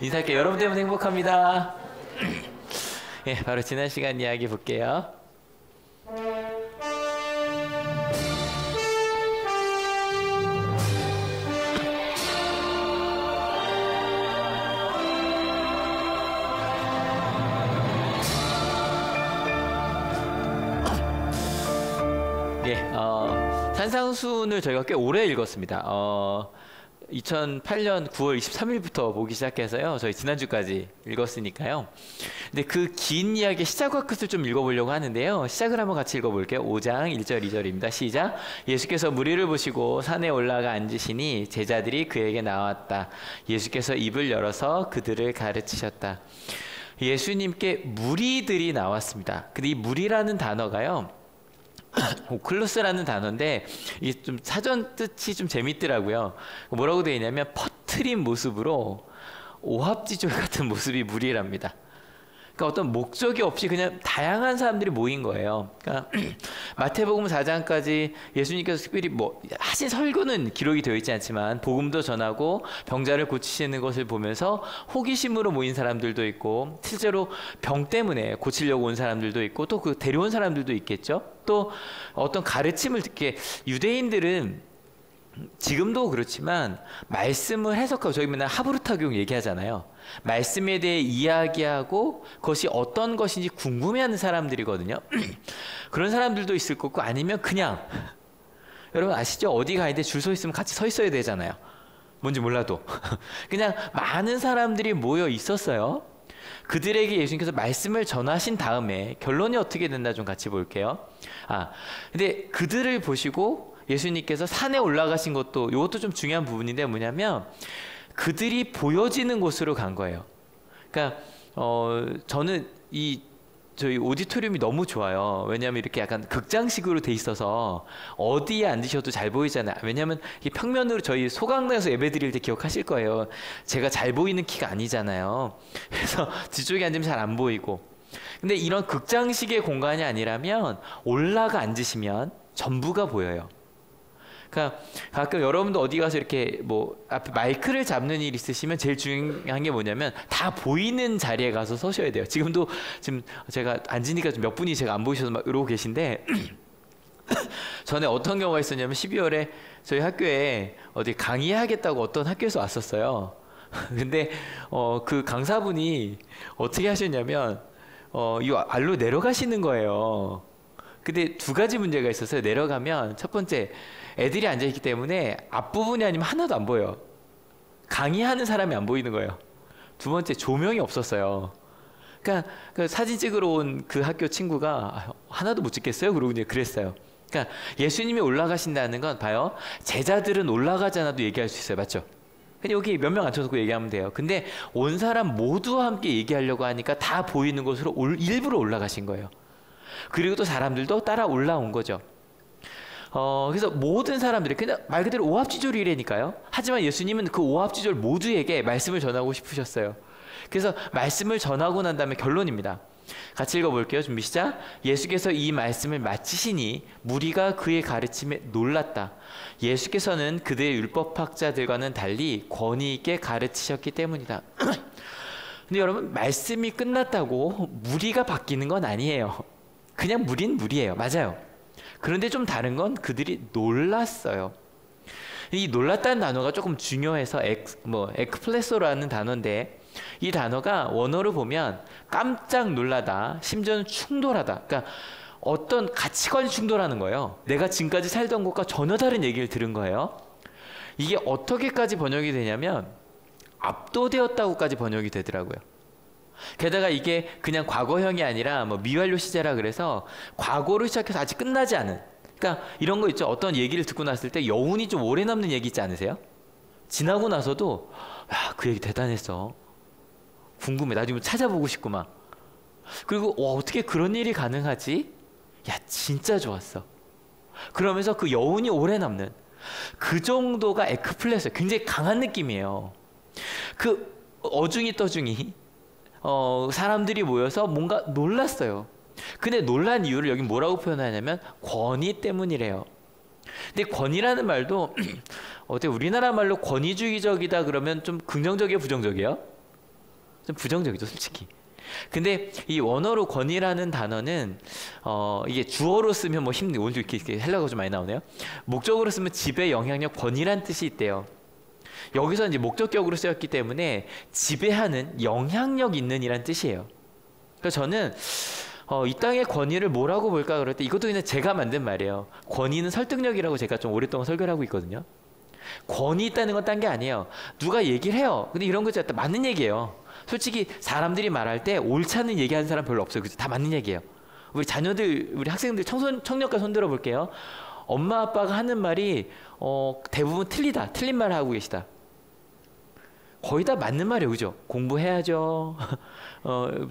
인사할게요. 여러분 때문에 행복합니다. 예, 바로 지난 시간 이야기 볼게요. 예, 산상수훈을 저희가 꽤 오래 읽었습니다. 2008년 9월 23일부터 보기 시작해서요. 저희 지난주까지 읽었으니까요. 근데 그 긴 이야기의 시작과 끝을 좀 읽어보려고 하는데요. 시작을 한번 같이 읽어볼게요. 5장 1절 2절입니다. 시작. 예수께서 무리를 보시고 산에 올라가 앉으시니 제자들이 그에게 나왔다. 예수께서 입을 열어서 그들을 가르치셨다. 예수님께 무리들이 나왔습니다. 근데 이 무리라는 단어가요. 오클루스라는 단어인데 이게 좀 사전 뜻이 좀 재밌더라고요. 뭐라고 되어 있냐면 퍼트린 모습으로 오합지졸 같은 모습이 무리랍니다. 그러니까 어떤 목적이 없이 그냥 다양한 사람들이 모인 거예요. 그러니까 마태복음 4장까지 예수님께서 특별히 뭐 하신 설교는 기록이 되어 있지 않지만 복음도 전하고 병자를 고치시는 것을 보면서 호기심으로 모인 사람들도 있고 실제로 병 때문에 고치려고 온 사람들도 있고 또 그 데려온 사람들도 있겠죠. 또 어떤 가르침을 듣게 유대인들은 지금도 그렇지만 말씀을 해석하고 저희 맨날 하브르타경 얘기하잖아요. 말씀에 대해 이야기하고 그것이 어떤 것인지 궁금해하는 사람들이거든요. 그런 사람들도 있을 거고 아니면 그냥 여러분 아시죠? 어디 가는데 줄 서 있으면 같이 서 있어야 되잖아요. 뭔지 몰라도 그냥 많은 사람들이 모여 있었어요. 그들에게 예수님께서 말씀을 전하신 다음에 결론이 어떻게 된다 좀 같이 볼게요. 근데 그들을 보시고 예수님께서 산에 올라가신 것도 이것도 좀 중요한 부분인데 뭐냐면 그들이 보여지는 곳으로 간 거예요. 그러니까 저는 저희 오디토리움이 너무 좋아요. 왜냐하면 이렇게 약간 극장식으로 돼 있어서 어디에 앉으셔도 잘 보이잖아요. 왜냐하면 이 평면으로 저희 소강당에서 예배 드릴 때 기억하실 거예요. 제가 잘 보이는 키가 아니잖아요. 그래서 뒤쪽에 앉으면 잘 안 보이고. 근데 이런 극장식의 공간이 아니라면 올라가 앉으시면 전부가 보여요. 그러니까 가끔 여러분도 어디 가서 이렇게 뭐 앞에 마이크를 잡는 일 있으시면 제일 중요한 게 뭐냐면 다 보이는 자리에 가서 서셔야 돼요. 지금 제가 앉으니까 몇 분이 제가 안 보이셔서 막 이러고 계신데 전에 어떤 경우가 있었냐면 12월에 저희 학교에 어디 강의하겠다고 어떤 학교에서 왔었어요. 근데 그 강사분이 어떻게 하셨냐면 이 알로 내려가시는 거예요. 근데 두 가지 문제가 있었어요. 내려가면 첫 번째 애들이 앉아있기 때문에 앞부분이 아니면 하나도 안 보여요. 강의하는 사람이 안 보이는 거예요. 두 번째 조명이 없었어요. 그러니까 그 사진 찍으러 온 그 학교 친구가 하나도 못 찍겠어요? 그러고 이제 그랬어요. 그러니까 예수님이 올라가신다는 건 봐요. 제자들은 올라가지 않아도 얘기할 수 있어요. 맞죠? 근데 여기 몇 명 앉혀놓고 얘기하면 돼요. 근데 온 사람 모두와 함께 얘기하려고 하니까 다 보이는 곳으로 일부러 올라가신 거예요. 그리고 또 사람들도 따라 올라온 거죠. 그래서 모든 사람들이 그냥 말 그대로 오합지졸이라니까요. 하지만 예수님은 그 오합지졸 모두에게 말씀을 전하고 싶으셨어요. 그래서 말씀을 전하고 난 다음에 결론입니다. 같이 읽어볼게요. 준비 시작. 예수께서 이 말씀을 마치시니 무리가 그의 가르침에 놀랐다. 예수께서는 그들의 율법학자들과는 달리 권위 있게 가르치셨기 때문이다. 근데 여러분 말씀이 끝났다고 무리가 바뀌는 건 아니에요. 그냥 무리는 무리예요. 맞아요. 그런데 좀 다른 건 그들이 놀랐어요. 이 놀랐다는 단어가 조금 중요해서 엑플레소라는 단어인데 이 단어가 원어로 보면 깜짝 놀라다, 심지어는 충돌하다. 그러니까 어떤 가치관이 충돌하는 거예요. 내가 지금까지 살던 것과 전혀 다른 얘기를 들은 거예요. 이게 어떻게까지 번역이 되냐면 압도되었다고까지 번역이 되더라고요. 게다가 이게 그냥 과거형이 아니라 뭐 미완료 시제라 그래서 과거로 시작해서 아직 끝나지 않은, 그러니까 이런 거 있죠. 어떤 얘기를 듣고 났을 때 여운이 좀 오래 남는 얘기 있지 않으세요? 지나고 나서도 야, 그 얘기 대단했어. 궁금해. 나중에 찾아보고 싶고 막. 그리고 어떻게 그런 일이 가능하지? 야, 진짜 좋았어. 그러면서 그 여운이 오래 남는 그 정도가 에크플레소예요. 굉장히 강한 느낌이에요. 그 어중이 떠중이 사람들이 모여서 뭔가 놀랐어요. 근데 놀란 이유를 여기 뭐라고 표현하냐면 권위 때문이래요. 근데 권위라는 말도 어때 우리나라 말로 권위주의적이다 그러면 좀 긍정적이에요, 부정적이에요? 좀 부정적이죠, 솔직히. 근데 이 원어로 권위라는 단어는 이게 주어로 쓰면 뭐 힘든 오늘 이렇게 헬라어가 좀 많이 나오네요. 목적으로 쓰면 지배, 영향력, 권위란 뜻이 있대요. 여기서 이제 목적격으로 쓰였기 때문에 지배하는 영향력 있는 이란 뜻이에요. 그래서 저는 이 땅의 권위를 뭐라고 볼까 그럴 때 이것도 그냥 제가 만든 말이에요. 권위는 설득력이라고 제가 좀 오랫동안 설교를 하고 있거든요. 권위 있다는 건 딴 게 아니에요. 누가 얘기를 해요. 근데 이런 거 진짜 맞는 얘기예요. 솔직히 사람들이 말할 때 옳다는 얘기하는 사람 별로 없어요. 그죠? 다 맞는 얘기예요. 우리 자녀들, 우리 학생들, 청년과 손들어 볼게요. 엄마 아빠가 하는 말이 대부분 틀리다. 틀린 말을 하고 계시다. 거의 다 맞는 말이에요. 그죠? 공부해야죠.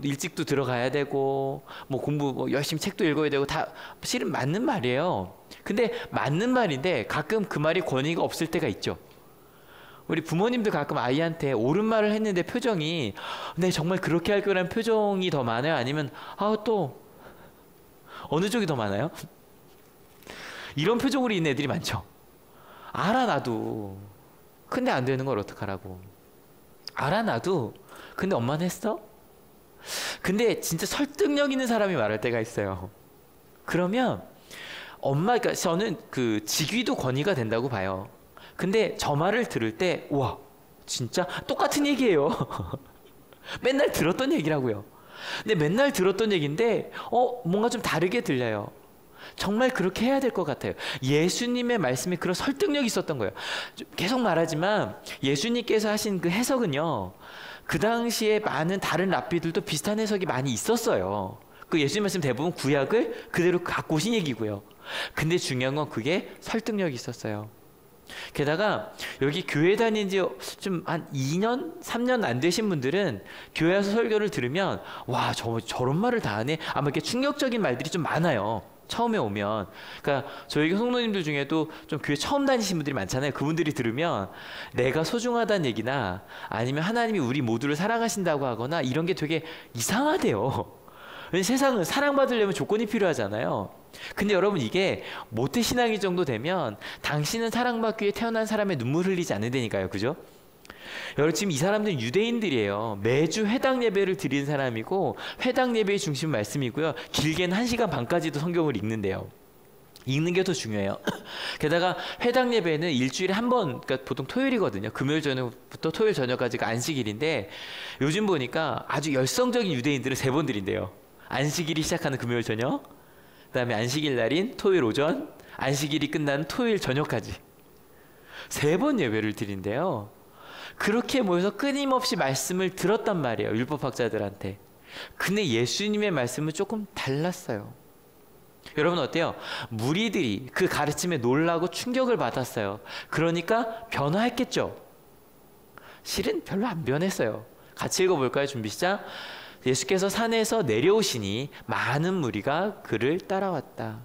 일찍도 들어가야 되고, 뭐 공부 뭐 열심히 책도 읽어야 되고, 다 실은 맞는 말이에요. 근데 맞는 말인데 가끔 그 말이 권위가 없을 때가 있죠. 우리 부모님도 가끔 아이한테 옳은 말을 했는데 표정이 네, 정말 그렇게 할 거라는 표정이 더 많아요? 아니면 또 어느 쪽이 더 많아요? 이런 표정으로 있는 애들이 많죠. 알아 나도. 근데 안 되는 걸 어떡하라고. 알아 나도. 근데 엄마는 했어? 근데 진짜 설득력 있는 사람이 말할 때가 있어요. 그러면 그러니까 저는 그 직위도 권위가 된다고 봐요. 근데 저 말을 들을 때 우와 진짜 똑같은 얘기예요. 맨날 들었던 얘기라고요. 근데 맨날 들었던 얘기인데 뭔가 좀 다르게 들려요. 정말 그렇게 해야 될 것 같아요. 예수님의 말씀에 그런 설득력이 있었던 거예요. 계속 말하지만 예수님께서 하신 그 해석은요, 그 당시에 많은 다른 랍비들도 비슷한 해석이 많이 있었어요. 그 예수님 말씀 대부분 구약을 그대로 갖고 오신 얘기고요. 근데 중요한 건 그게 설득력이 있었어요. 게다가 여기 교회 다닌 지 좀 한 2년, 3년 안 되신 분들은 교회 와서 설교를 들으면 와, 저런 말을 다 하네. 아마 이렇게 충격적인 말들이 좀 많아요. 처음에 오면. 그러니까 저희 성도님들 중에도 좀 교회 처음 다니신 분들이 많잖아요. 그분들이 들으면 내가 소중하다는 얘기나 아니면 하나님이 우리 모두를 사랑하신다고 하거나 이런 게 되게 이상하대요. 세상은 사랑받으려면 조건이 필요하잖아요. 근데 여러분 이게 모태신앙이 정도 되면 당신은 사랑받기 위해 태어난 사람의 눈물 흘리지 않는다니까요. 그죠? 여러분 지금 이 사람들은 유대인들이에요. 매주 회당 예배를 드리는 사람이고 회당 예배의 중심 말씀이고요. 길게는 1시간 반까지도 성경을 읽는데요. 읽는 게 더 중요해요. 게다가 회당 예배는 일주일에 한 번, 그러니까 보통 토요일이거든요. 금요일 저녁부터 토요일 저녁까지가 안식일인데 요즘 보니까 아주 열성적인 유대인들은 3번 드린대요. 안식일이 시작하는 금요일 저녁, 그다음에 안식일 날인 토요일 오전, 안식일이 끝나는 토요일 저녁까지 3번 예배를 드린대요. 그렇게 모여서 끊임없이 말씀을 들었단 말이에요. 율법학자들한테. 근데 예수님의 말씀은 조금 달랐어요. 여러분 어때요? 무리들이 그 가르침에 놀라고 충격을 받았어요. 그러니까 변화했겠죠. 실은 별로 안 변했어요. 같이 읽어볼까요? 준비 시작. 예수께서 산에서 내려오시니 많은 무리가 그를 따라왔다.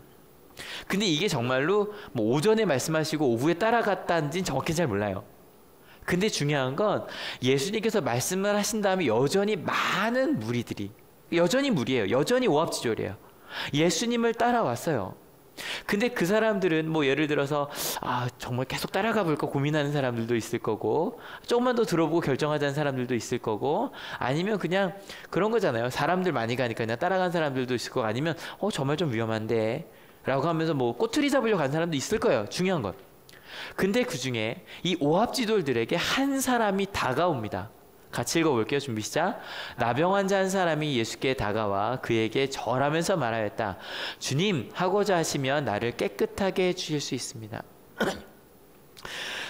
근데 이게 정말로 뭐 오전에 말씀하시고 오후에 따라갔다는지는 정확히 잘 몰라요. 근데 중요한 건 예수님께서 말씀을 하신 다음에 여전히 많은 무리들이, 여전히 무리예요. 여전히 오합지졸이에요. 예수님을 따라왔어요. 근데 그 사람들은 뭐 예를 들어서 정말 계속 따라가 볼까 고민하는 사람들도 있을 거고, 조금만 더 들어보고 결정하자는 사람들도 있을 거고, 아니면 그냥 그런 거잖아요. 사람들 많이 가니까 그냥 따라간 사람들도 있을 거고, 아니면 정말 좀 위험한데 라고 하면서 뭐 꼬투리 잡으려고 간 사람도 있을 거예요. 중요한 건. 근데 그 중에 이 오합지졸들에게 한 사람이 다가옵니다. 같이 읽어볼게요. 준비 시작. 나병 환자 한 사람이 예수께 다가와 그에게 절하면서 말하였다. 주님, 하고자 하시면 나를 깨끗하게 해주실 수 있습니다.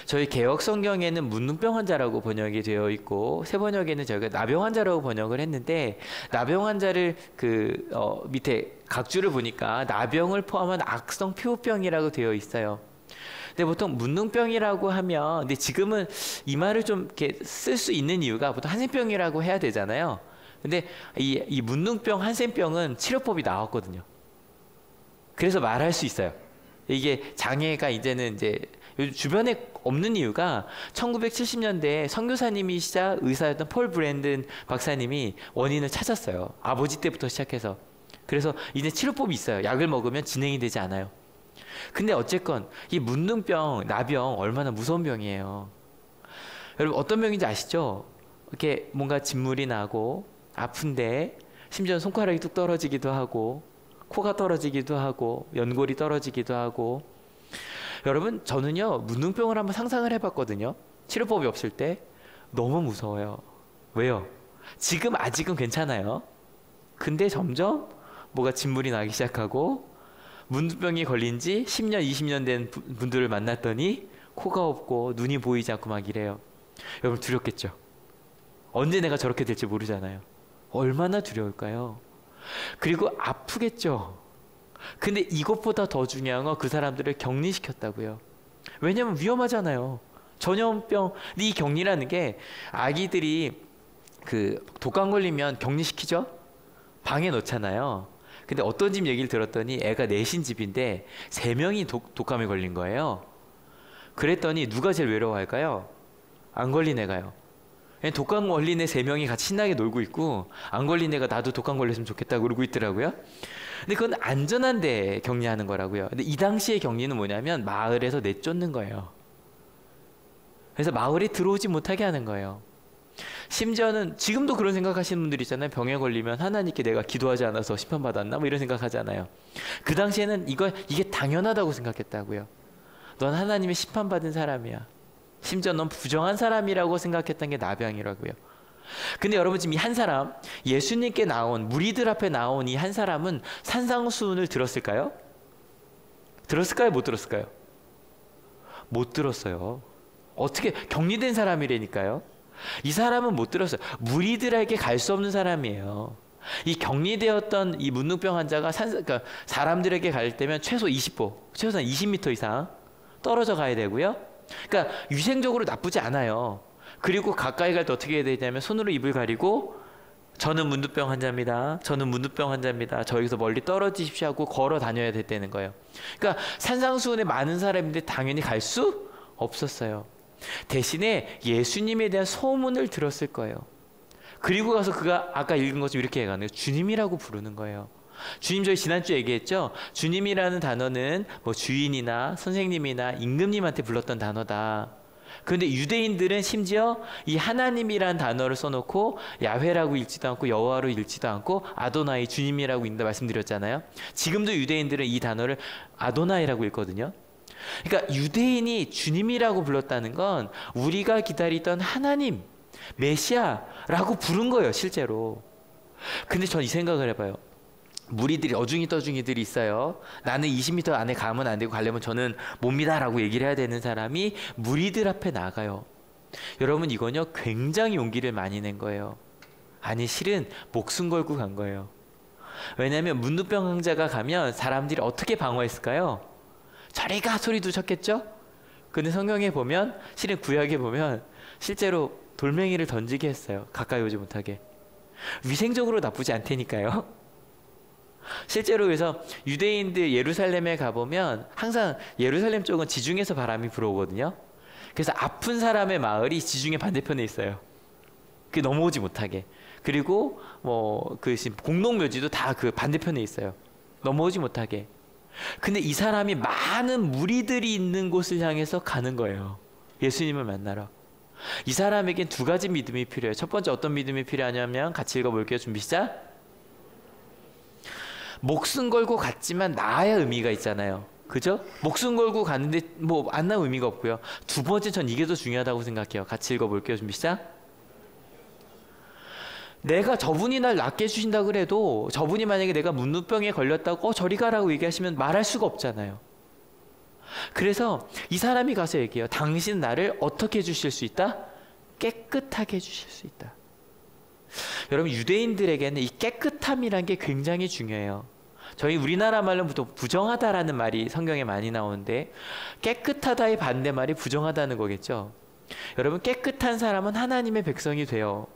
저희 개역 성경에는 문둥병 환자라고 번역이 되어 있고 새 번역에는 저희가 나병 환자라고 번역을 했는데, 나병 환자를 밑에 각주를 보니까 나병을 포함한 악성 피부병이라고 되어 있어요. 근데 보통 문둥병이라고 하면, 근데 지금은 이 말을 좀 이렇게 쓸 수 있는 이유가 보통 한센병이라고 해야 되잖아요. 근데 이 문둥병, 한센병은 치료법이 나왔거든요. 그래서 말할 수 있어요. 이게 장애가 이제는 이제 요즘 주변에 없는 이유가 1970년대에 선교사님이시자 의사였던 폴 브랜든 박사님이 원인을 찾았어요. 아버지 때부터 시작해서. 그래서 이제 치료법이 있어요. 약을 먹으면 진행이 되지 않아요. 근데 어쨌건 이 문둥병, 나병 얼마나 무서운 병이에요. 여러분 어떤 병인지 아시죠? 이렇게 뭔가 진물이 나고 아픈데 심지어 손가락이 뚝 떨어지기도 하고 코가 떨어지기도 하고 연골이 떨어지기도 하고. 여러분, 저는요 문둥병을 한번 상상을 해봤거든요. 치료법이 없을 때. 너무 무서워요. 왜요? 지금 아직은 괜찮아요. 근데 점점 뭐가 진물이 나기 시작하고 문둥병이 걸린 지 10년 20년 된 분들을 만났더니 코가 없고 눈이 보이지 않고 막 이래요. 여러분 두렵겠죠? 언제 내가 저렇게 될지 모르잖아요. 얼마나 두려울까요? 그리고 아프겠죠? 근데 이것보다 더 중요한 건 그 사람들을 격리시켰다고요. 왜냐면 위험하잖아요. 전염병. 근데 이 격리라는 게 아기들이 그 독감 걸리면 격리시키죠? 방에 넣잖아요. 근데 어떤 집 얘기를 들었더니 애가 넷인 집인데 3명이 독감에 걸린 거예요. 그랬더니 누가 제일 외로워할까요? 안 걸린 애가요. 독감 걸린 애 3명이 같이 신나게 놀고 있고 안 걸린 애가 나도 독감 걸렸으면 좋겠다 그러고 있더라고요. 근데 그건 안전한데 격리하는 거라고요. 근데 이 당시의 격리는 뭐냐면 마을에서 내쫓는 거예요. 그래서 마을에 들어오지 못하게 하는 거예요. 심지어는 지금도 그런 생각하시는 분들 있잖아요. 병에 걸리면 하나님께 내가 기도하지 않아서 심판받았나? 뭐 이런 생각하잖아요. 그 당시에는 이게 당연하다고 생각했다고요. 넌 하나님의 심판받은 사람이야. 심지어 넌 부정한 사람이라고 생각했던 게 나병이라고요. 근데 여러분 지금 이 한 사람, 예수님께 나온, 무리들 앞에 나온 이 한 사람은 산상수훈을 들었을까요? 들었을까요? 못 들었을까요? 못 들었어요. 어떻게 격리된 사람이라니까요. 이 사람은 못 들었어요. 무리들에게 갈 수 없는 사람이에요. 이 격리되었던 이 문둥병 환자가 그러니까 사람들에게 갈 때면 최소 20보, 최소한 20m 이상 떨어져 가야 되고요. 그러니까 위생적으로 나쁘지 않아요. 그리고 가까이 갈 때 어떻게 해야 되냐면 손으로 입을 가리고 저는 문둥병 환자입니다. 저는 문둥병 환자입니다. 저기서 멀리 떨어지십시오 하고 걸어 다녀야 됐다는 거예요. 그러니까 산상수훈에 많은 사람인데 당연히 갈 수 없었어요. 대신에 예수님에 대한 소문을 들었을 거예요. 그리고 가서 그가 아까 읽은 것처럼 이렇게 해가는 거예요. 주님이라고 부르는 거예요. 주님, 저희 지난주에 얘기했죠. 주님이라는 단어는 뭐 주인이나 선생님이나 임금님한테 불렀던 단어다. 그런데 유대인들은 심지어 이 하나님이란 단어를 써놓고 야훼라고 읽지도 않고 여호와로 읽지도 않고 아도나이, 주님이라고 읽는다 말씀드렸잖아요. 지금도 유대인들은 이 단어를 아도나이라고 읽거든요. 그러니까 유대인이 주님이라고 불렀다는 건 우리가 기다리던 하나님, 메시아라고 부른 거예요, 실제로. 근데 전 이 생각을 해봐요. 무리들이 어중이 떠중이들이 있어요. 나는 20m 안에 가면 안 되고 가려면 저는 뭡니다라고 얘기를 해야 되는 사람이 무리들 앞에 나가요. 여러분 이건요 굉장히 용기를 많이 낸 거예요. 아니 실은 목숨 걸고 간 거예요. 왜냐하면 문둥병 환자가 가면 사람들이 어떻게 방어했을까요? 저리 가 소리도 쳤겠죠? 근데 성경에 보면 실은 구약에 보면 실제로 돌멩이를 던지게 했어요. 가까이 오지 못하게. 위생적으로 나쁘지 않다니까요. 실제로 그래서 유대인들 예루살렘에 가보면 항상 예루살렘 쪽은 지중해서 바람이 불어오거든요. 그래서 아픈 사람의 마을이 지중해 반대편에 있어요. 그 넘어오지 못하게. 그리고 뭐 그 공동묘지도 다 그 반대편에 있어요. 넘어오지 못하게. 근데 이 사람이 많은 무리들이 있는 곳을 향해서 가는 거예요. 예수님을 만나러. 이 사람에겐 2가지 믿음이 필요해요. 첫 번째 어떤 믿음이 필요하냐면 같이 읽어볼게요. 준비 시작. 목숨 걸고 갔지만 나아야 의미가 있잖아요. 그죠? 목숨 걸고 갔는데 뭐 안 나면 의미가 없고요. 2번째 전 이게 더 중요하다고 생각해요. 같이 읽어볼게요. 준비 시작. 내가 저분이 날 낫게 해주신다 그래도 저분이 만약에 내가 문둥병에 걸렸다고 저리 가라고 얘기하시면 말할 수가 없잖아요. 그래서 이 사람이 가서 얘기해요. 당신 나를 어떻게 해주실 수 있다? 깨끗하게 해주실 수 있다. 여러분 유대인들에게는 이 깨끗함이란 게 굉장히 중요해요. 저희 우리나라 말로 부정하다라는 말이 성경에 많이 나오는데 깨끗하다의 반대말이 부정하다는 거겠죠. 여러분 깨끗한 사람은 하나님의 백성이 돼요.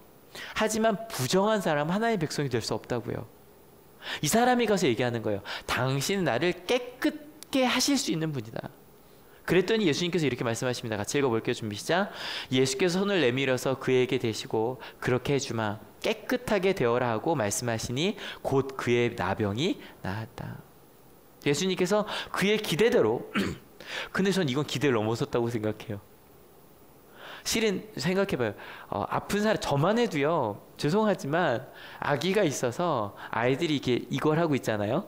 하지만 부정한 사람은 하나님의 백성이 될 수 없다고요. 이 사람이 가서 얘기하는 거예요. 당신은 나를 깨끗게 하실 수 있는 분이다. 그랬더니 예수님께서 이렇게 말씀하십니다. 같이 읽어볼게요. 준비 시작. 예수께서 손을 내밀어서 그에게 대시고 그렇게 해주마 깨끗하게 되어라 하고 말씀하시니 곧 그의 나병이 나았다. 예수님께서 그의 기대대로 근데 전 이건 기대를 넘어섰다고 생각해요. 실은 생각해봐요. 아픈 사람 저만 해도요. 죄송하지만 아기가 있어서 아이들이 이걸 하고 있잖아요.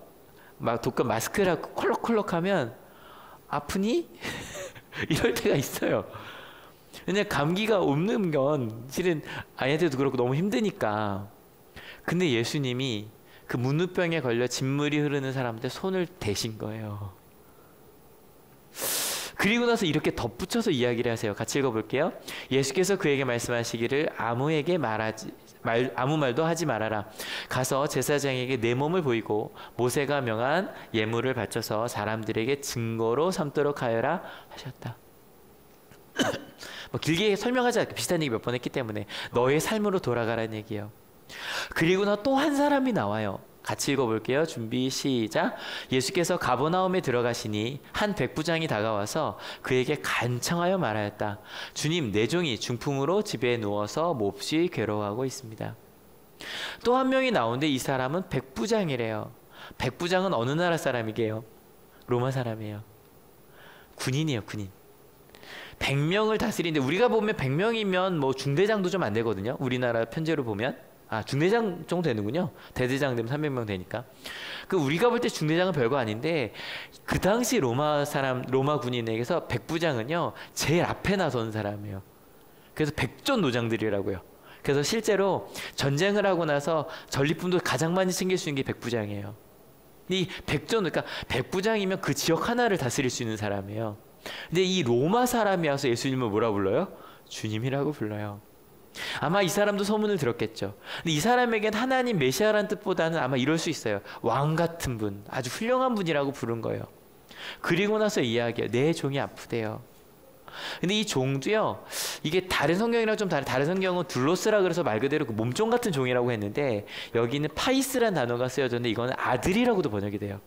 막 독감 마스크를 하고 콜록콜록하면 아프니? 이럴 때가 있어요. 왜냐면 감기가 없는 건 실은 아이한테도 그렇고 너무 힘드니까. 근데 예수님이 그 문우병에 걸려 진물이 흐르는 사람한테 손을 대신 거예요. 그리고 나서 이렇게 덧붙여서 이야기를 하세요. 같이 읽어볼게요. 예수께서 그에게 말씀하시기를 아무 말도 하지 말아라. 가서 제사장에게 내 몸을 보이고 모세가 명한 예물을 바쳐서 사람들에게 증거로 삼도록 하여라 하셨다. 뭐 길게 설명하지 않고 비슷한 얘기 몇 번 했기 때문에 너의 삶으로 돌아가라는 얘기예요. 그리고 나 또 한 사람이 나와요. 같이 읽어볼게요. 준비 시작. 예수께서 가버나움에 들어가시니 한 백부장이 다가와서 그에게 간청하여 말하였다. 주님, 내 종이 중풍으로 집에 누워서 몹시 괴로워하고 있습니다. 또 한 명이 나오는데 이 사람은 백부장이래요. 백부장은 어느 나라 사람이게요? 로마 사람이에요. 군인이에요, 군인. 100명을 다스리는데 우리가 보면 100명이면 뭐 중대장도 좀 안 되거든요. 우리나라 편제로 보면. 중대장 정도 되는군요. 대대장 되면 300명 되니까. 우리가 볼 때 중대장은 별거 아닌데 그 당시 로마 군인에게서 백부장은요 제일 앞에 나선 사람이에요. 그래서 백전 노장들이라고요. 그래서 실제로 전쟁을 하고 나서 전리품도 가장 많이 챙길 수 있는 게 백부장이에요. 이 그러니까 백부장이면 그 지역 하나를 다스릴 수 있는 사람이에요. 근데 이 로마 사람이 와서 예수님을 뭐라 불러요? 주님이라고 불러요. 아마 이 사람도 소문을 들었겠죠. 근데 이 사람에겐 하나님 메시아라는 뜻보다는 아마 이럴 수 있어요. 왕 같은 분, 아주 훌륭한 분이라고 부른 거예요. 그리고 나서 이야기해요. 내 종이 아프대요. 근데 이 종도요, 이게 다른 성경이랑 좀 다른 성경은 둘로스라 그래서 말 그대로 그 몸종 같은 종이라고 했는데 여기는 파이스라는 단어가 쓰여졌는데 이거는 아들이라고도 번역이 돼요.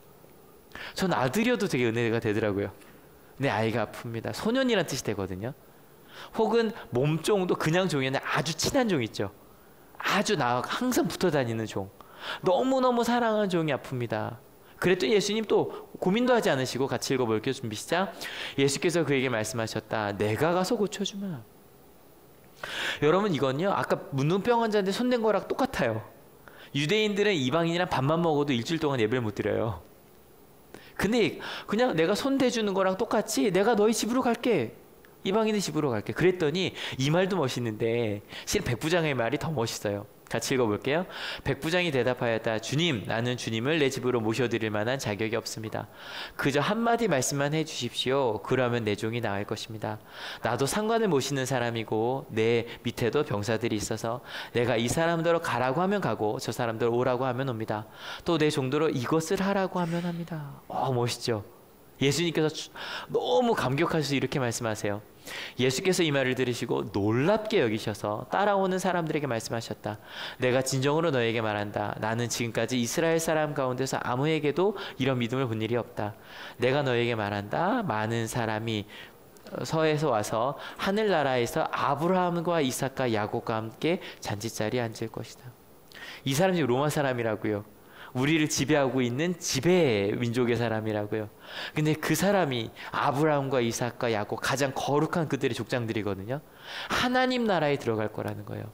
전 아들이어도 되게 은혜가 되더라고요. 내 아이가 아픕니다. 소년이란 뜻이 되거든요. 혹은 몸종도 그냥 종이 아니라 아주 친한 종 있죠. 아주 나와 항상 붙어 다니는 종. 너무너무 사랑하는 종이 아픕니다. 그랬더니 예수님 또 고민도 하지 않으시고 같이 읽어볼게요. 준비 시작. 예수께서 그에게 말씀하셨다. 내가 가서 고쳐주마. 여러분 이건요 아까 문둥병 환자인데 손댄 거랑 똑같아요. 유대인들은 이방인이랑 밥만 먹어도 일주일 동안 예배를 못 드려요. 근데 그냥 내가 손 대주는 거랑 똑같이 내가 너희 집으로 갈게. 이방인의 집으로 갈게. 그랬더니 이 말도 멋있는데 실은 백부장의 말이 더 멋있어요. 같이 읽어볼게요. 백부장이 대답하였다. 주님, 나는 주님을 내 집으로 모셔드릴 만한 자격이 없습니다. 그저 한마디 말씀만 해주십시오. 그러면 내 종이 나을 것입니다. 나도 상관을 모시는 사람이고 내 밑에도 병사들이 있어서 내가 이 사람들로 가라고 하면 가고 저 사람들 오라고 하면 옵니다. 또 내 종도로 이것을 하라고 하면 합니다. 멋있죠? 예수님께서 너무 감격하셔서 이렇게 말씀하세요. 예수께서 이 말을 들으시고 놀랍게 여기셔서 따라오는 사람들에게 말씀하셨다. 내가 진정으로 너에게 말한다. 나는 지금까지 이스라엘 사람 가운데서 아무에게도 이런 믿음을 본 일이 없다. 내가 너에게 말한다. 많은 사람이 서에서 와서 하늘나라에서 아브라함과 이삭과 야곱과 함께 잔치자리에 앉을 것이다. 이 사람이 로마 사람이라고요. 우리를 지배하고 있는 지배 민족의 사람이라고요. 근데 그 사람이 아브라함과 이삭과 야곱 가장 거룩한 그들의 족장들이거든요. 하나님 나라에 들어갈 거라는 거예요.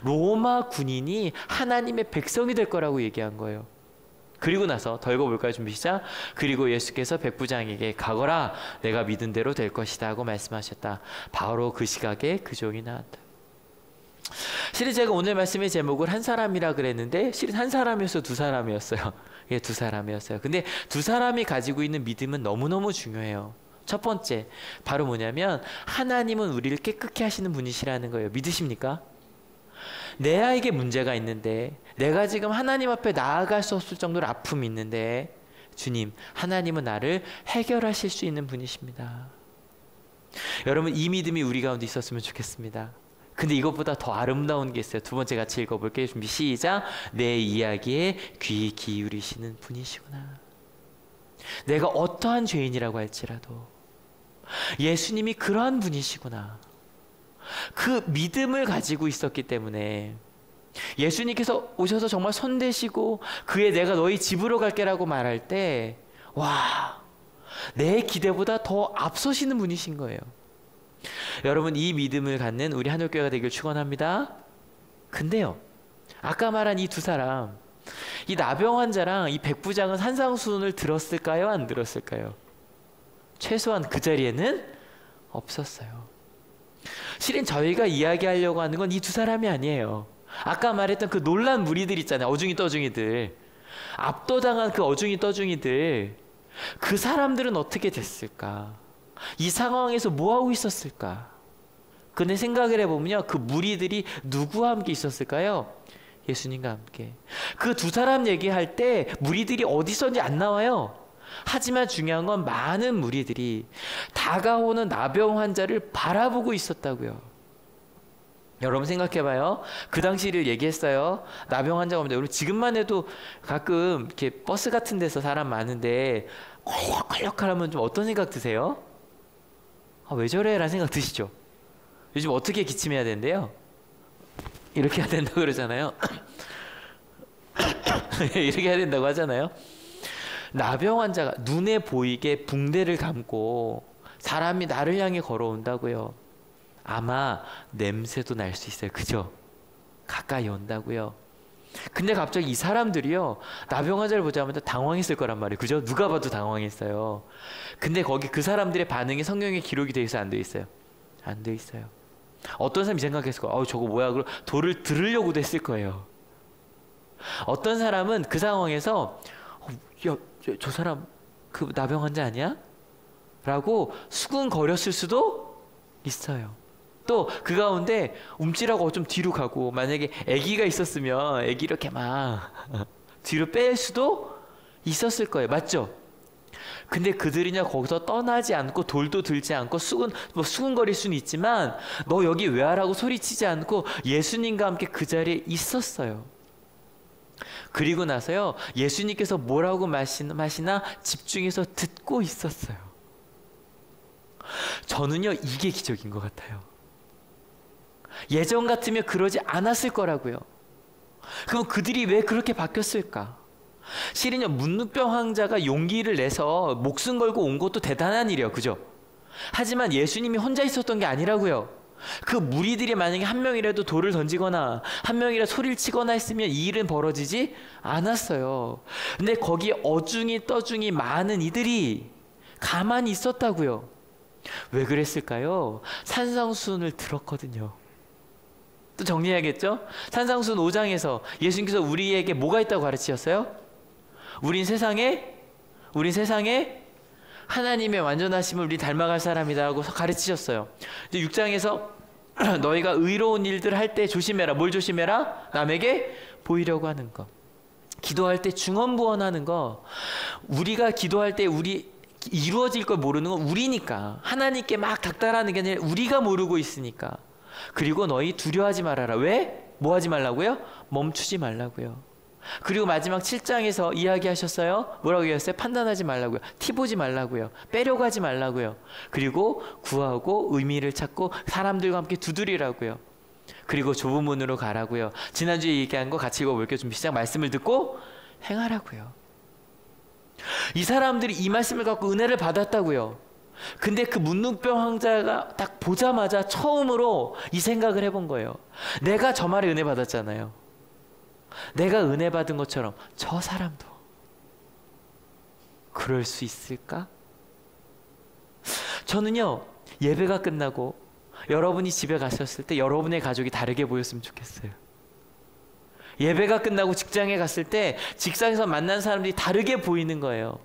로마 군인이 하나님의 백성이 될 거라고 얘기한 거예요. 그리고 나서 더 읽어볼까요? 준비 시작. 그리고 예수께서 백부장에게 가거라. 내가 믿은 대로 될 것이다 하고 말씀하셨다. 바로 그 시각에 그 종이 나왔다. 실은 제가 오늘 말씀의 제목을 한 사람이라 그랬는데 실은 한 사람이었어요? 두 사람이었어요? 예, 두 사람이었어요. 근데 두 사람이 가지고 있는 믿음은 너무너무 중요해요. 첫 번째, 바로 뭐냐면 하나님은 우리를 깨끗게 하시는 분이시라는 거예요. 믿으십니까? 내 아이에게 문제가 있는데 내가 지금 하나님 앞에 나아갈 수 없을 정도로 아픔이 있는데 주님, 하나님은 나를 해결하실 수 있는 분이십니다. 여러분 이 믿음이 우리 가운데 있었으면 좋겠습니다. 근데 이것보다 더 아름다운 게 있어요. 두 번째 같이 읽어볼게요. 준비 시작. 내 이야기에 귀 기울이시는 분이시구나. 내가 어떠한 죄인이라고 할지라도 예수님이 그러한 분이시구나. 그 믿음을 가지고 있었기 때문에 예수님께서 오셔서 정말 손대시고 그의 내가 너희 집으로 갈게라고 말할 때 와, 내 기대보다 더 앞서시는 분이신 거예요. 여러분, 이 믿음을 갖는 우리 한올교회가 되길 축원합니다. 근데요, 아까 말한 이 두 사람, 이 나병 환자랑 이 백부장은 산상수훈을 들었을까요? 안 들었을까요? 최소한 그 자리에는 없었어요. 실은 저희가 이야기하려고 하는 건 이 두 사람이 아니에요. 아까 말했던 그 놀란 무리들 있잖아요. 어중이 떠중이들. 압도당한 그 어중이 떠중이들. 그 사람들은 어떻게 됐을까? 이 상황에서 뭐 하고 있었을까? 근데 생각을 해보면요, 그 무리들이 누구와 함께 있었을까요? 예수님과 함께. 그 두 사람 얘기할 때 무리들이 어디 있었는지 안 나와요. 하지만 중요한 건 많은 무리들이 다가오는 나병 환자를 바라보고 있었다고요. 여러분 생각해봐요. 그 당시를 얘기했어요. 나병 환자가 오면, 여러분 지금만 해도 가끔 이렇게 버스 같은 데서 사람 많은데 컬럭컬럭하면 좀 어떤 생각 드세요? 아, 왜 저래? 라는 생각 드시죠? 요즘 어떻게 기침해야 된대요? 이렇게 해야 된다고 그러잖아요. 이렇게 해야 된다고 하잖아요. 나병 환자가 눈에 보이게 붕대를 감고 사람이 나를 향해 걸어온다고요. 아마 냄새도 날 수 있어요. 그죠? 가까이 온다고요. 근데 갑자기 이 사람들이요, 나병 환자를 보자마자 당황했을 거란 말이에요. 그죠? 누가 봐도 당황했어요. 근데 거기 그 사람들의 반응이 성경에 기록이 돼 있어요? 안 돼 있어요? 안 돼 있어요. 어떤 사람이 생각했을 거예요. 저거 뭐야? 그럼 돌을 들으려고도 했을 거예요. 어떤 사람은 그 상황에서 야, 저 사람 그 나병 환자 아니야? 라고 수근거렸을 수도 있어요. 또 그 가운데 움찔하고 좀 뒤로 가고, 만약에 아기가 있었으면 아기 이렇게 막 뒤로 뺄 수도 있었을 거예요. 맞죠? 근데 그들이냐 거기서 떠나지 않고 돌도 들지 않고 수근거릴 수는 있지만 너 여기 왜 하라고 소리치지 않고 예수님과 함께 그 자리에 있었어요. 그리고 나서요, 예수님께서 뭐라고 마시나 집중해서 듣고 있었어요. 저는요, 이게 기적인 것 같아요. 예전 같으면 그러지 않았을 거라고요. 그럼 그들이 왜 그렇게 바뀌었을까? 실은요, 문둥병 환자가 용기를 내서 목숨 걸고 온 것도 대단한 일이에요. 그죠? 하지만 예수님이 혼자 있었던 게 아니라고요. 그 무리들이 만약에 한 명이라도 돌을 던지거나 한 명이라도 소리를 치거나 했으면 이 일은 벌어지지 않았어요. 근데 거기 어중이 떠중이 많은 이들이 가만히 있었다고요. 왜 그랬을까요? 산상수훈을 들었거든요. 또 정리해야겠죠? 산상수훈 5장에서 예수님께서 우리에게 뭐가 있다고 가르치셨어요? 우린 세상에 하나님의 완전하심을 우리 닮아갈 사람이다라고 가르치셨어요. 이제 6장에서 너희가 의로운 일들 할 때 조심해라. 뭘 조심해라? 남에게 보이려고 하는 거. 기도할 때 중언부언하는 거. 우리가 기도할 때 우리 이루어질 걸 모르는 건 우리니까. 하나님께 막 닥달하는 게 아니라 우리가 모르고 있으니까. 그리고 너희 두려워하지 말아라. 왜? 뭐 하지 말라고요? 멈추지 말라고요. 그리고 마지막 7장에서 이야기하셨어요. 뭐라고 얘기했어요? 판단하지 말라고요. 티 보지 말라고요. 빼려고 하지 말라고요. 그리고 구하고 의미를 찾고 사람들과 함께 두드리라고요. 그리고 좁은 문으로 가라고요. 지난주에 얘기한 거 같이 읽어볼게요. 준비 시작. 말씀을 듣고 행하라고요. 이 사람들이 이 말씀을 갖고 은혜를 받았다고요. 근데 그 문둥병 환자가 딱 보자마자 처음으로 이 생각을 해본 거예요. 내가 저 말에 은혜 받았잖아요. 내가 은혜 받은 것처럼 저 사람도 그럴 수 있을까? 저는요, 예배가 끝나고 여러분이 집에 가셨을 때 여러분의 가족이 다르게 보였으면 좋겠어요. 예배가 끝나고 직장에 갔을 때 직장에서 만난 사람들이 다르게 보이는 거예요.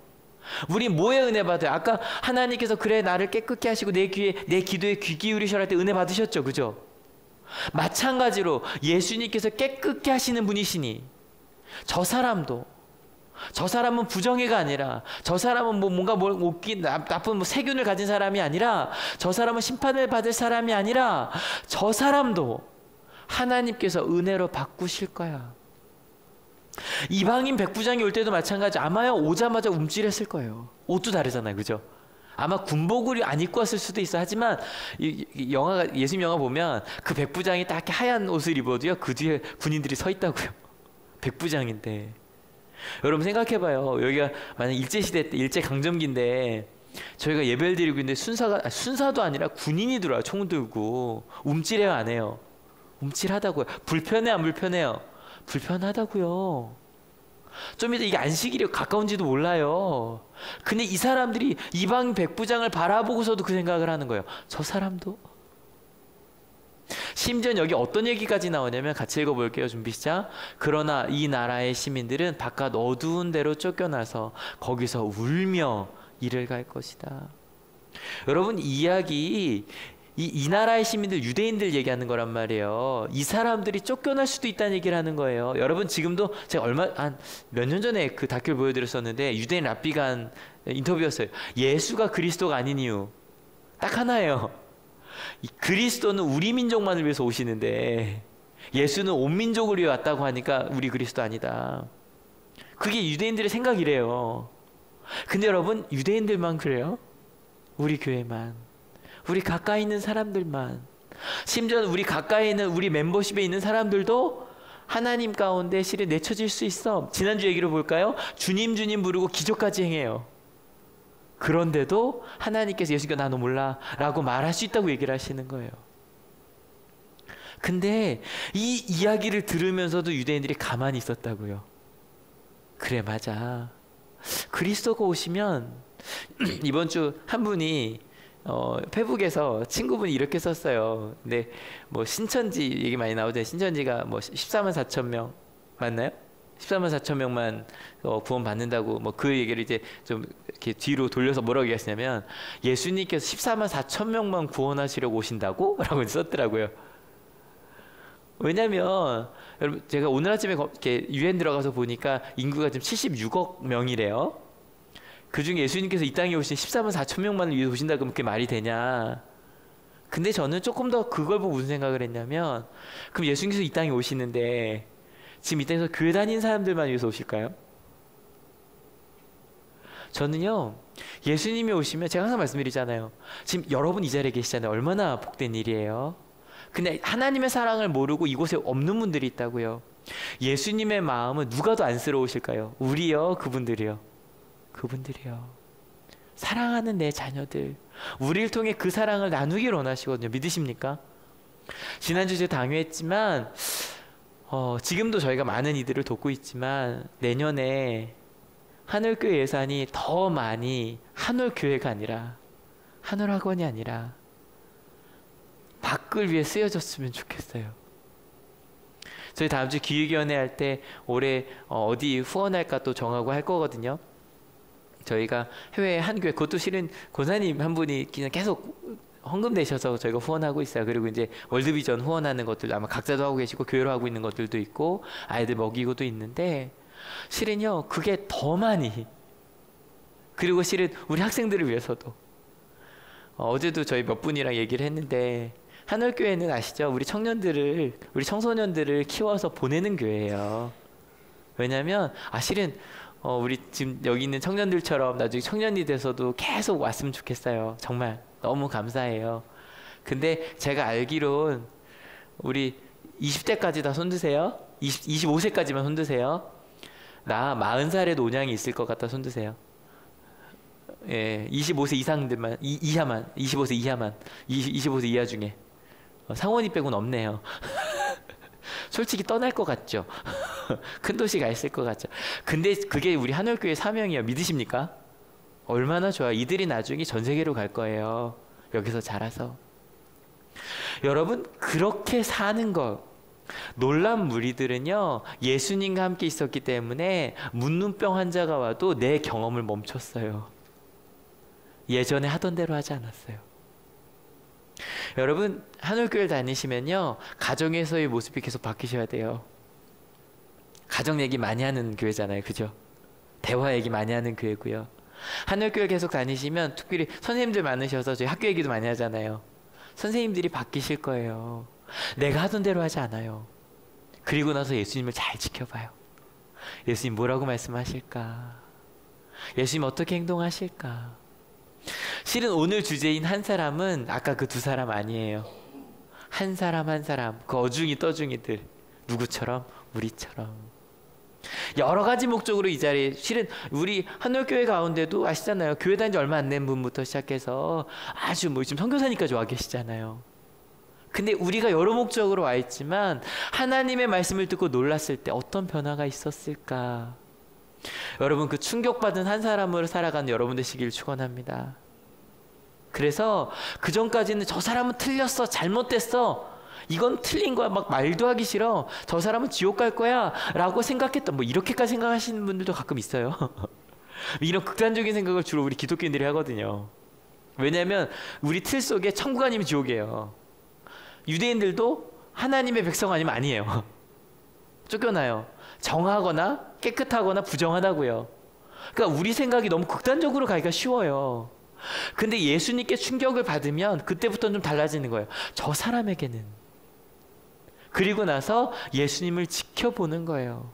우리 뭐에 은혜 받아요? 아까 하나님께서 그래 나를 깨끗게 하시고 내 기도에 귀 기울이셔라 할 때 은혜 받으셨죠, 그죠? 마찬가지로 예수님께서 깨끗게 하시는 분이시니 저 사람은 부정의가 아니라, 저 사람은 뭔가 나쁜 세균을 가진 사람이 아니라, 저 사람은 심판을 받을 사람이 아니라 저 사람도 하나님께서 은혜로 바꾸실 거야. 이방인 백부장이 올 때도 마찬가지. 아마요 오자마자 움찔했을 거예요. 옷도 다르잖아요, 그죠? 아마 군복을 안 입고 왔을 수도 있어. 하지만 예수님 영화 보면 그 백부장이 딱 하얀 옷을 입어도요, 그 뒤에 군인들이 서 있다고요. 백부장인데. 여러분 생각해봐요. 여기가 만약 일제시대 때 일제강점기인데 저희가 예배를 드리고 있는데 순사도 아니라 군인이 들어와요. 총 들고. 움찔해요, 안 해요? 움찔하다고요. 불편해, 안 불편해요? 불편하다고요. 좀 이따 이게 안식일이 가까운지도 몰라요. 근데 이 사람들이 이방 백부장을 바라보고서도 그 생각을 하는 거예요. 저 사람도? 심지어 여기 어떤 얘기까지 나오냐면 같이 읽어볼게요. 준비 시작. 그러나 이 나라의 시민들은 바깥 어두운 데로 쫓겨나서 거기서 울며 일을 갈 것이다. 여러분, 이 이야기 이 나라의 시민들, 유대인들 얘기하는 거란 말이에요. 이 사람들이 쫓겨날 수도 있다는 얘기를 하는 거예요. 여러분, 지금도 제가 한 몇 년 전에 그 다큐를 보여드렸었는데 유대인 랍비가 한 인터뷰였어요. 예수가 그리스도가 아닌 이유 딱 하나예요. 그리스도는 우리 민족만을 위해서 오시는데 예수는 온 민족을 위해 왔다고 하니까 우리 그리스도 아니다. 그게 유대인들의 생각이래요. 근데 여러분, 유대인들만 그래요? 우리 교회만, 우리 가까이 있는 사람들만, 심지어 우리 가까이 있는 우리 멤버십에 있는 사람들도 하나님 가운데 실은 내쳐질 수 있어. 지난주 얘기를 볼까요? 주님 주님 부르고 기적까지 행해요. 그런데도 하나님께서 예수가 나 너 몰라 라고 말할 수 있다고 얘기를 하시는 거예요. 근데 이 이야기를 들으면서도 유대인들이 가만히 있었다고요. 그래, 맞아. 그리스도가 오시면 이번 주 한 분이 페북에서 친구분이 이렇게 썼어요. 근데 뭐 신천지 얘기 많이 나오잖아요. 신천지가 뭐 14만 4천 명 맞나요? 14만 4천 명만 구원 받는다고 뭐 그 얘기를 이제 좀 이렇게 뒤로 돌려서 뭐라고 얘기했냐면 예수님께서 14만 4천 명만 구원하시려고 오신다고? 라고 썼더라고요. 왜냐면 여러분, 제가 오늘 아침에 이렇게 유엔 들어가서 보니까 인구가 지금 76억 명이래요. 그중에 예수님께서 이 땅에 오신 14만 4천 명만을 위해서 오신다 그러면 그게 말이 되냐. 근데 저는 조금 더 그걸 보고 무슨 생각을 했냐면, 그럼 예수님께서 이 땅에 오시는데 지금 이 땅에서 교회 다니는 사람들만 위해서 오실까요? 저는요, 예수님이 오시면 제가 항상 말씀드리잖아요. 지금 여러분 이 자리에 계시잖아요. 얼마나 복된 일이에요. 근데 하나님의 사랑을 모르고 이곳에 없는 분들이 있다고요. 예수님의 마음은 누가 더 안쓰러우실까요? 우리요? 그분들이요? 그분들이요. 사랑하는 내 자녀들, 우리를 통해 그 사랑을 나누길 원하시거든요. 믿으십니까? 지난주 제가 당회했지만 지금도 저희가 많은 이들을 돕고 있지만 내년에 한올교회 예산이 더 많이 한올교회가 아니라 한올학원이 아니라 밖을 위해 쓰여졌으면 좋겠어요. 저희 다음 주 기획위원회 할 때 올해 어디 후원할까 또 정하고 할 거거든요. 저희가 해외 한 교회, 그것도 실은 권사님 한 분이 그냥 계속 헌금 내셔서 저희가 후원하고 있어요. 그리고 이제 월드비전 후원하는 것들 아마 각자도 하고 계시고 교회로 하고 있는 것들도 있고 아이들 먹이고도 있는데, 실은요 그게 더 많이, 그리고 실은 우리 학생들을 위해서도 어제도 저희 몇 분이랑 얘기를 했는데, 한올교회는 아시죠? 우리 청소년들을 키워서 보내는 교회예요. 왜냐면 실은 우리 지금 여기 있는 청년들처럼 나중에 청년이 돼서도 계속 왔으면 좋겠어요. 정말 너무 감사해요. 근데 제가 알기론 우리 20대까지 다 손드세요. 25세까지만 손드세요. 나 40살에 노냥이 있을 것 같다 손드세요. 예, 25세 이상들만, 이하만, 25세 이하만, 25세 이하 중에. 상원이 빼고는 없네요. 솔직히 떠날 것 같죠? 큰 도시 가 있을 것 같죠? 근데 그게 우리 한올교회 사명이에요. 믿으십니까? 얼마나 좋아. 이들이 나중에 전 세계로 갈 거예요. 여기서 자라서. 여러분, 그렇게 사는 것. 놀란 무리들은요, 예수님과 함께 있었기 때문에 문눈병 환자가 와도 내 경험을 멈췄어요. 예전에 하던 대로 하지 않았어요. 여러분, 한올교회 다니시면요, 가정에서의 모습이 계속 바뀌셔야 돼요. 가정 얘기 많이 하는 교회잖아요. 그죠? 대화 얘기 많이 하는 교회고요. 한올교회 계속 다니시면 특별히 선생님들 많으셔서 저희 학교 얘기도 많이 하잖아요. 선생님들이 바뀌실 거예요. 내가 하던 대로 하지 않아요. 그리고 나서 예수님을 잘 지켜봐요. 예수님 뭐라고 말씀하실까? 예수님 어떻게 행동하실까? 실은 오늘 주제인 한 사람은 아까 그 두 사람 아니에요. 한 사람 한 사람, 그 어중이 떠중이들. 누구처럼? 우리처럼. 여러 가지 목적으로 이 자리에, 실은 우리 한올교회 가운데도 아시잖아요. 교회 다닌 지 얼마 안 된 분부터 시작해서 아주 뭐 지금 선교사님까지 와 계시잖아요. 근데 우리가 여러 목적으로 와 있지만 하나님의 말씀을 듣고 놀랐을 때 어떤 변화가 있었을까? 여러분, 그 충격받은 한 사람으로 살아가는 여러분 되시길 축원합니다. 그래서 그 전까지는 저 사람은 틀렸어, 잘못됐어, 이건 틀린 거야, 막 말도 하기 싫어, 저 사람은 지옥 갈 거야 라고 생각했던, 뭐 이렇게까지 생각하시는 분들도 가끔 있어요. 이런 극단적인 생각을 주로 우리 기독교인들이 하거든요. 왜냐하면 우리 틀 속에 천국 아니면 지옥이에요. 유대인들도 하나님의 백성 아니면 아니에요. 쫓겨나요. 정하거나 깨끗하거나 부정하다고요. 그러니까 우리 생각이 너무 극단적으로 가기가 쉬워요. 근데 예수님께 충격을 받으면 그때부터는 좀 달라지는 거예요. 저 사람에게는. 그리고 나서 예수님을 지켜보는 거예요.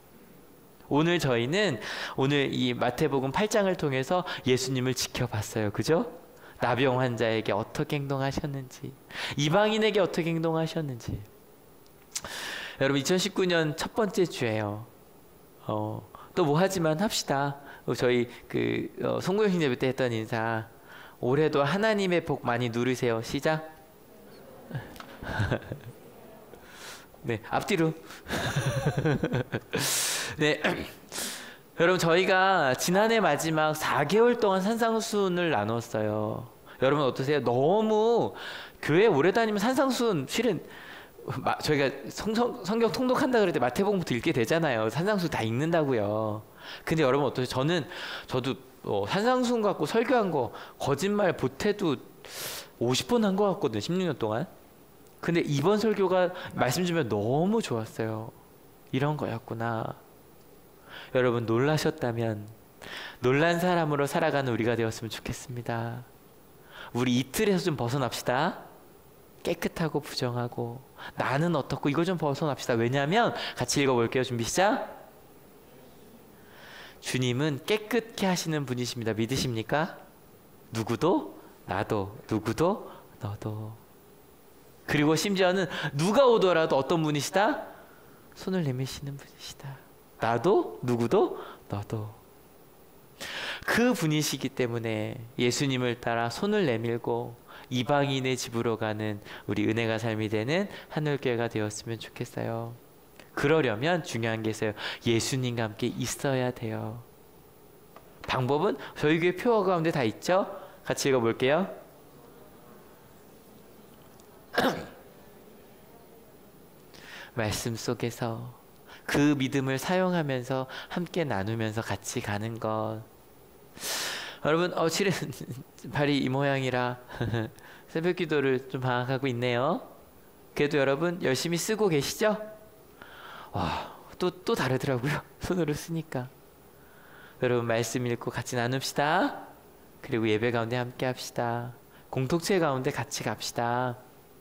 오늘 저희는 오늘 이 마태복음 8장을 통해서 예수님을 지켜봤어요. 그죠? 나병 환자에게 어떻게 행동하셨는지, 이방인에게 어떻게 행동하셨는지. 여러분, 2019년 첫 번째 주예요. 또 뭐 하지만 합시다. 저희 송구영신 예배 때 했던 인사, 올해도 하나님의 복 많이 누리세요. 시작. 네, 앞뒤로. 네. 여러분, 저희가 지난해 마지막 4개월 동안 산상수훈을 나눴어요. 여러분 어떠세요? 너무 교회 오래 다니면 산상수훈, 실은 저희가 성경 통독한다 그럴 때 마태복음부터 읽게 되잖아요. 산상수훈 다 읽는다고요. 근데 여러분 어떠세요? 저도 산상수훈 갖고 설교한 거 거짓말 보태도 50번 한 것 같거든요. 16년 동안. 근데 이번 설교가 말씀 주면 너무 좋았어요. 이런 거였구나. 여러분, 놀라셨다면 놀란 사람으로 살아가는 우리가 되었으면 좋겠습니다. 우리 이틀에서 좀 벗어납시다. 깨끗하고 부정하고 나는 어떻고 이거 좀 벗어납시다. 왜냐하면 같이 읽어볼게요. 준비 시작. 주님은 깨끗게 하시는 분이십니다. 믿으십니까? 누구도 나도, 누구도 너도. 그리고 심지어는 누가 오더라도 어떤 분이시다? 손을 내미시는 분이시다. 나도, 누구도, 너도. 그 분이시기 때문에 예수님을 따라 손을 내밀고 이방인의 집으로 가는 우리 은혜가 삶이 되는 하늘교회가 되었으면 좋겠어요. 그러려면 중요한 게 있어요. 예수님과 함께 있어야 돼요. 방법은 저희 교회 표어 가운데 다 있죠? 같이 읽어볼게요. 말씀 속에서 그 믿음을 사용하면서 함께 나누면서 같이 가는 것. 여러분, 실은 발이 이 모양이라 새벽 기도를 좀 방학하고 있네요. 그래도 여러분 열심히 쓰고 계시죠? 와, 또 다르더라고요. 손으로 쓰니까. 여러분, 말씀 읽고 같이 나눕시다. 그리고 예배 가운데 함께 합시다. 공동체 가운데 같이 갑시다.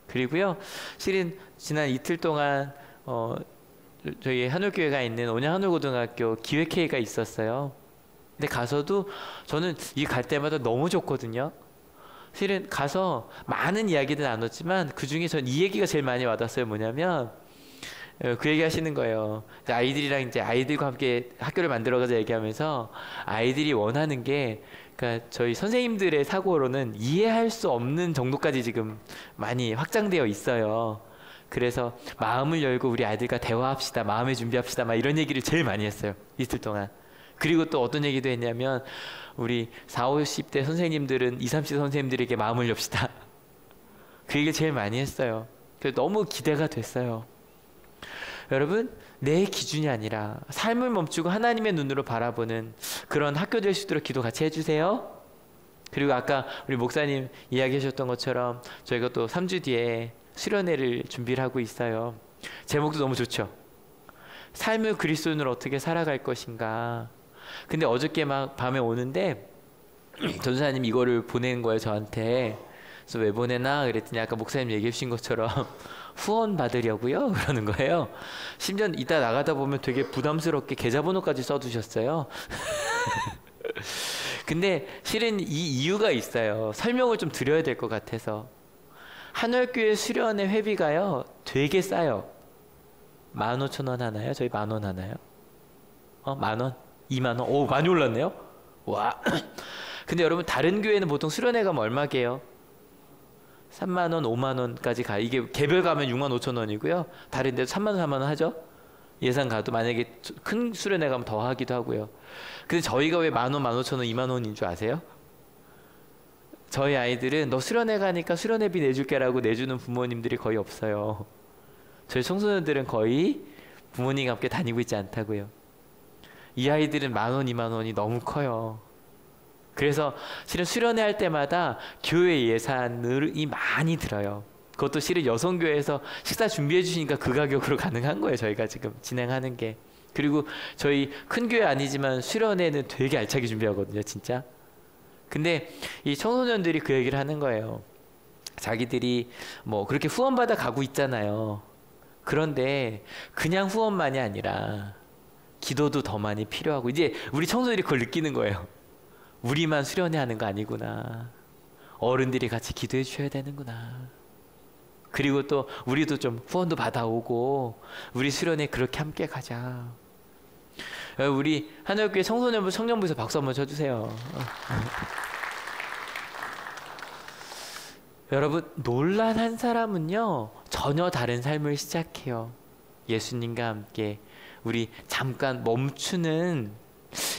그리고요, 실은 지난 이틀 동안 저희 한울교회가 있는 온양 한울고등학교 기획회의가 있었어요. 근데 가서도 저는 이 갈 때마다 너무 좋거든요. 실은 가서 많은 이야기들 나눴지만 그 중에 전 이 얘기가 제일 많이 와닿았어요. 뭐냐면 그 얘기 하시는 거예요. 아이들이랑 이제 아이들과 함께 학교를 만들어가자 얘기하면서 아이들이 원하는 게, 그러니까 저희 선생님들의 사고로는 이해할 수 없는 정도까지 지금 많이 확장되어 있어요. 그래서 마음을 열고 우리 아이들과 대화합시다. 마음의 준비합시다. 막 이런 얘기를 제일 많이 했어요. 이틀 동안. 그리고 또 어떤 얘기도 했냐면 우리 40, 50대 선생님들은 20, 30대 선생님들에게 마음을 엽시다. 그 얘기를 제일 많이 했어요. 그래서 너무 기대가 됐어요. 여러분, 내 기준이 아니라 삶을 멈추고 하나님의 눈으로 바라보는 그런 학교 될 수 있도록 기도 같이 해주세요. 그리고 아까 우리 목사님 이야기하셨던 것처럼 저희가 또 3주 뒤에 수련회를 준비를 하고 있어요. 제목도 너무 좋죠. 삶을 그리스도인으로 어떻게 살아갈 것인가. 근데 어저께 막 밤에 오는데 전사님 이거를 보낸 거예요, 저한테. 그래서 왜 보내나 그랬더니 아까 목사님 얘기해 주신 것처럼 후원 받으려고요 그러는 거예요. 심지어 이따 나가다 보면 되게 부담스럽게 계좌번호까지 써두셨어요. 근데 실은 이 이유가 있어요. 설명을 좀 드려야 될 것 같아서. 한월교회 수련회 회비가요 되게 싸요. 15,000원 하나요? 저희 10,000원 하나요? 만 원? 2만 원? 오, 많이 올랐네요. 와. 근데 여러분 다른 교회는 보통 수련회 가면 얼마게요? 3만 원, 5만 원까지 가. 이게 개별 가면 6만 5천 원이고요. 다른 데도 3만 원, 4만 원 하죠. 예산 가도 만약에 큰 수련회 가면 더 하기도 하고요. 근데 저희가 왜 10,000원, 15,000원, 2만 원인 줄 아세요? 저희 아이들은 너 수련회 가니까 수련회비 내줄게라고 내주는 부모님들이 거의 없어요. 저희 청소년들은 거의 부모님과 함께 다니고 있지 않다고요. 이 아이들은 10,000원, 2만 원이 너무 커요. 그래서 실은 수련회 할 때마다 교회 예산이 많이 들어요. 그것도 실은 여성교회에서 식사 준비해 주시니까 그 가격으로 가능한 거예요. 저희가 지금 진행하는 게. 그리고 저희 큰 교회 아니지만 수련회는 되게 알차게 준비하거든요. 진짜. 근데 이 청소년들이 그 얘기를 하는 거예요. 자기들이 뭐 그렇게 후원받아 가고 있잖아요. 그런데 그냥 후원만이 아니라 기도도 더 많이 필요하고, 이제 우리 청소년들이 그걸 느끼는 거예요. 우리만 수련회 하는 거 아니구나. 어른들이 같이 기도해 주셔야 되는구나. 그리고 또 우리도 좀 후원도 받아오고 우리 수련회 그렇게 함께 가자. 우리 하늘교회 청소년부 청년부에서 박수 한번 쳐주세요. 여러분, 놀란 한 사람은요 전혀 다른 삶을 시작해요. 예수님과 함께 우리 잠깐 멈추는,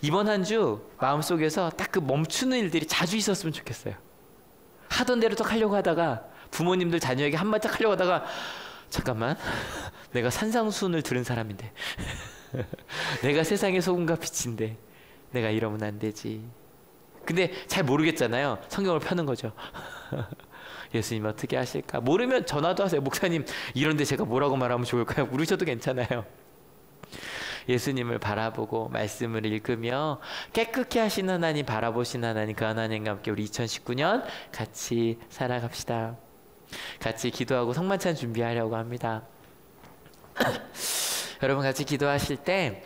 이번 한 주 마음속에서 딱 그 멈추는 일들이 자주 있었으면 좋겠어요. 하던 대로 딱 하려고 하다가, 부모님들 자녀에게 한마디 딱 하려고 하다가, 잠깐만, 내가 산상수훈을 들은 사람인데 내가 세상의 소금과 빛인데 내가 이러면 안 되지. 근데 잘 모르겠잖아요. 성경을 펴는 거죠. 예수님 어떻게 하실까? 모르면 전화도 하세요. 목사님, 이런데 제가 뭐라고 말하면 좋을까요? 물으셔도 괜찮아요. 예수님을 바라보고 말씀을 읽으며 깨끗게 하신 하나님, 바라보신 하나님, 그 하나님과 함께 우리 2019년 같이 살아갑시다. 같이 기도하고 성만찬 준비하려고 합니다. 여러분 같이 기도하실 때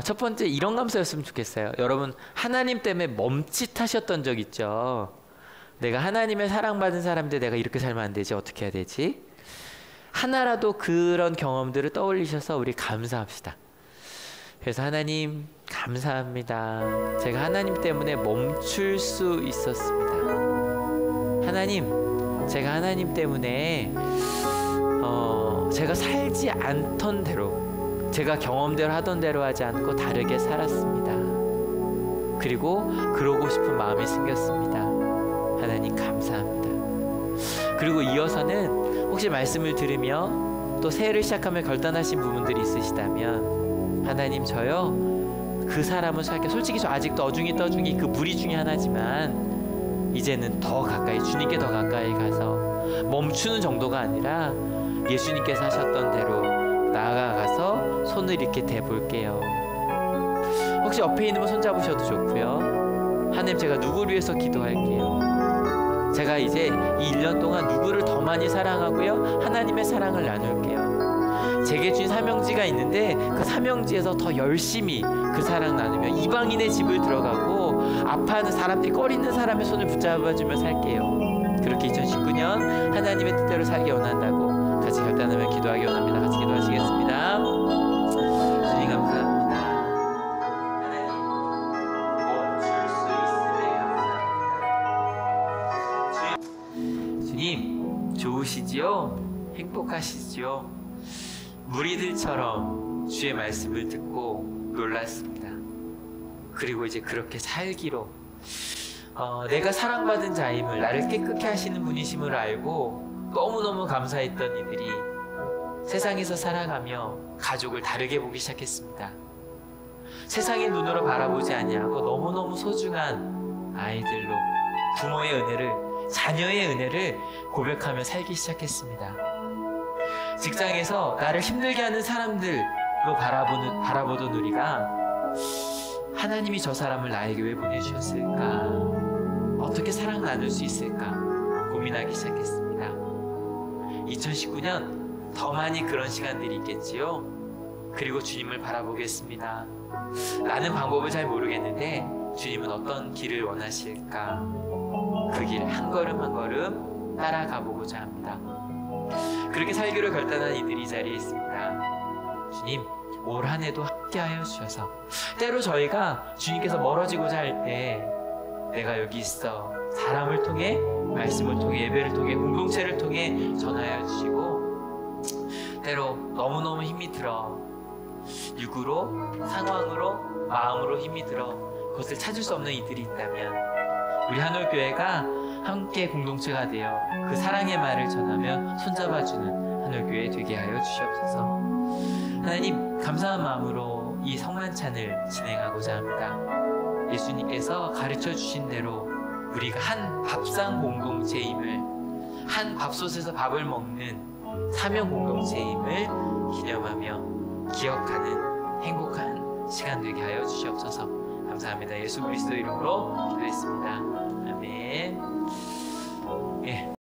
첫 번째 이런 감사였으면 좋겠어요. 여러분 하나님 때문에 멈칫하셨던 적 있죠? 내가 하나님의 사랑받은 사람인데 내가 이렇게 살면 안 되지, 어떻게 해야 되지? 하나라도 그런 경험들을 떠올리셔서 우리 감사합시다. 그래서 하나님 감사합니다. 제가 하나님 때문에 멈출 수 있었습니다. 하나님, 제가 하나님 때문에 제가 살지 않던 대로, 제가 경험대로 하던 대로 하지 않고 다르게 살았습니다. 그리고 그러고 싶은 마음이 생겼습니다. 하나님 감사합니다. 그리고 이어서는 혹시 말씀을 들으며 또 새해를 시작하며 결단하신 부분들이 있으시다면, 하나님 저요 그 사람을 살게, 솔직히 저 아직도 어중이 떠중이 그 무리 중에 하나지만 이제는 더 가까이, 주님께 더 가까이 가서 멈추는 정도가 아니라 예수님께서 하셨던 대로 나아가서 손을 이렇게 대볼게요. 혹시 옆에 있는 분 손잡으셔도 좋고요. 하나님, 제가 누구를 위해서 기도할게요. 제가 이제 이 1년 동안 누구를 더 많이 사랑하고요, 하나님의 사랑을 나눌게요. 제게 준 사명지가 있는데 그 사명지에서 더 열심히 그 사랑 나누며 이방인의 집을 들어가고 아파하는 사람들이, 꺼리는 사람의 손을 붙잡아주며 살게요. 그렇게 2019년 하나님의 뜻대로 살기 원한다고 같이 결단하며 기도하기 원합니다. 같이 기도하시겠습니다. 주님 감사합니다. 하나님, 멈출 수 있음에 감사합니다. 주님, 좋으시지요? 행복하시지요? 무리들처럼 주의 말씀을 듣고 놀랐습니다. 그리고 이제 그렇게 살기로, 내가 사랑받은 자임을, 나를 깨끗게 하시는 분이심을 알고 너무너무 감사했던 이들이 세상에서 살아가며 가족을 다르게 보기 시작했습니다. 세상의 눈으로 바라보지 아니하고 너무너무 소중한 아이들로 부모의 은혜를, 자녀의 은혜를 고백하며 살기 시작했습니다. 직장에서 나를 힘들게 하는 사람들로 바라보던 우리가 하나님이 저 사람을 나에게 왜 보내주셨을까? 어떻게 사랑 나눌 수 있을까? 고민하기 시작했습니다. 2019년 더 많이 그런 시간들이 있겠지요. 그리고 주님을 바라보겠습니다. 나는 방법을 잘 모르겠는데 주님은 어떤 길을 원하실까? 그 길 한 걸음 한 걸음 따라가 보고자 합니다. 그렇게 살기로 결단한 이들이 이 자리에 있습니다. 주님, 올 한 해도 함께하여 주셔서 때로 저희가 주님께서 멀어지고자 할 때 내가 여기 있어 사람을 통해 말씀을 통해 예배를 통해 공동체를 통해 전하여 주시고 때로 너무너무 힘이 들어 육으로 상황으로 마음으로 힘이 들어 그것을 찾을 수 없는 이들이 있다면 우리 한올교회가 함께 공동체가 되어 그 사랑의 말을 전하며 손잡아주는 한올교회 되게 하여 주시옵소서. 하나님 감사한 마음으로 이 성만찬을 진행하고자 합니다. 예수님께서 가르쳐 주신 대로 우리가 한 밥상 공동체임을 한 밥솥에서 밥을 먹는 사명 공동체임을 기념하며 기억하는 행복한 시간 되게 하여 주시옵소서. 감사합니다. 예수 그리스도 이름으로 기도했습니다. 아멘. 예.